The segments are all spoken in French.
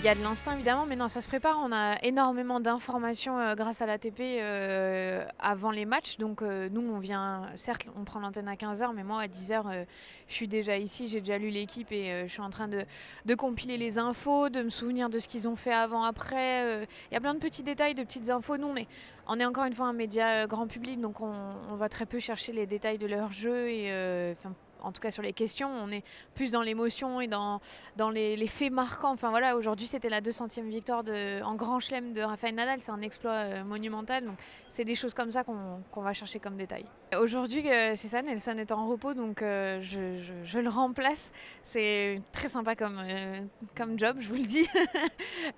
y a de l'instinct évidemment, mais non, ça se prépare. On a énormément d'informations grâce à l'ATP avant les matchs. Donc nous, on vient, certes, on prend l'antenne à 15h, mais moi à 10h, je suis déjà ici, j'ai déjà lu l'équipe et je suis en train de compiler les infos, de me souvenir de ce qu'ils ont fait avant, après. Il y a plein de petits détails, de petites infos. Nous, on est encore une fois un média grand public, donc on va très peu chercher les détails de leur jeu et en tout cas sur les questions, on est plus dans l'émotion et dans les faits marquants. Enfin voilà, aujourd'hui c'était la 200e victoire en Grand Chelem de Rafael Nadal, c'est un exploit monumental. Donc c'est des choses comme ça qu'on va chercher comme détail. Aujourd'hui, c'est ça, Nelson est en repos, donc je le remplace. C'est très sympa comme job, je vous le dis.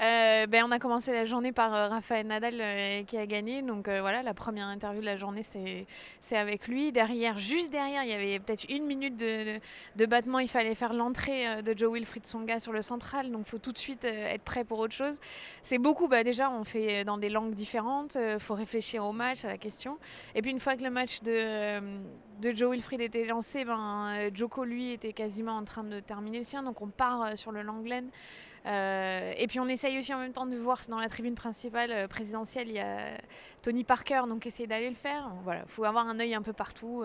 On a commencé la journée par Rafael Nadal qui a gagné. Donc voilà, la première interview de la journée, c'est avec lui. Juste derrière, il y avait peut-être 1 minute de battement. Il fallait faire l'entrée de Jo-Wilfried Tsonga sur le central. Donc il faut tout de suite être prêt pour autre chose. C'est beaucoup, déjà on fait dans des langues différentes. Il faut réfléchir au match, à la question. Et puis une fois que le match de Jo-Wilfried était lancé, Djoko lui était quasiment en train de terminer le sien. Donc on part sur le Langlen. Et puis on essaye aussi en même temps de voir dans la tribune principale présidentielle, il y a Tony Parker, donc essayer d'aller le faire. Voilà, il faut avoir un œil un peu partout.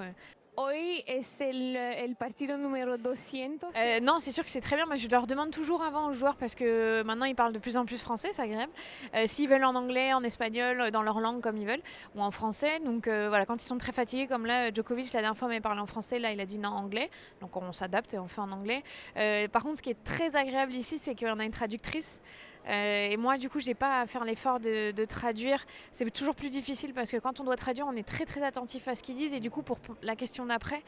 Hoy es el partido número 200. Non, c'est sûr que c'est très bien. Moi, je leur demande toujours avant aux joueurs parce que maintenant ils parlent de plus en plus français, c'est agréable. S'ils veulent en anglais, en espagnol, dans leur langue comme ils veulent, ou en français. Donc voilà, quand ils sont très fatigués, comme là, Djokovic, la dernière fois, m'avait parlé en français, là, il a dit non, anglais. Donc on s'adapte et on fait en anglais. Par contre, ce qui est très agréable ici, c'est qu'on a une traductrice. Et moi, du coup, j'ai pas à faire l'effort de traduire. C'est toujours plus difficile parce que quand on doit traduire, on est très très attentif à ce qu'ils disent. Et du coup, pour la question d'après,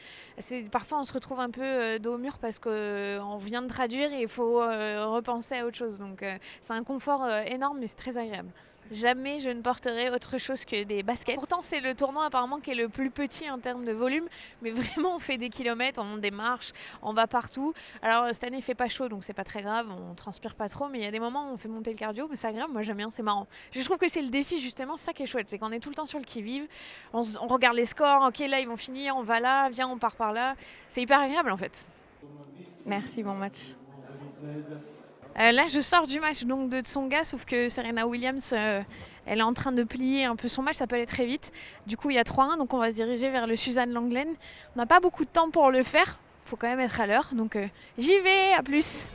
parfois on se retrouve un peu dos au mur parce qu'on vient de traduire et il faut repenser à autre chose. Donc c'est un confort énorme, mais c'est très agréable. Jamais je ne porterai autre chose que des baskets. Pourtant, c'est le tournoi apparemment qui est le plus petit en termes de volume, mais vraiment on fait des kilomètres, on monte des marches, on va partout. Alors cette année il fait pas chaud, donc c'est pas très grave, on transpire pas trop, mais il y a des moments où on fait monter le cardio, mais c'est agréable, moi j'aime bien, c'est marrant. Je trouve que c'est le défi justement, c'est ça qui est chouette, c'est qu'on est tout le temps sur le qui-vive, on regarde les scores, ok là ils vont finir, on va là, viens on part par là, c'est hyper agréable en fait. Merci, bon match. Là, je sors du match donc de Tsonga, sauf que Serena Williams, elle est en train de plier un peu son match, ça peut aller très vite. Du coup, il y a 3-1, donc on va se diriger vers le Suzanne Lenglen. On n'a pas beaucoup de temps pour le faire, il faut quand même être à l'heure, donc j'y vais, à plus.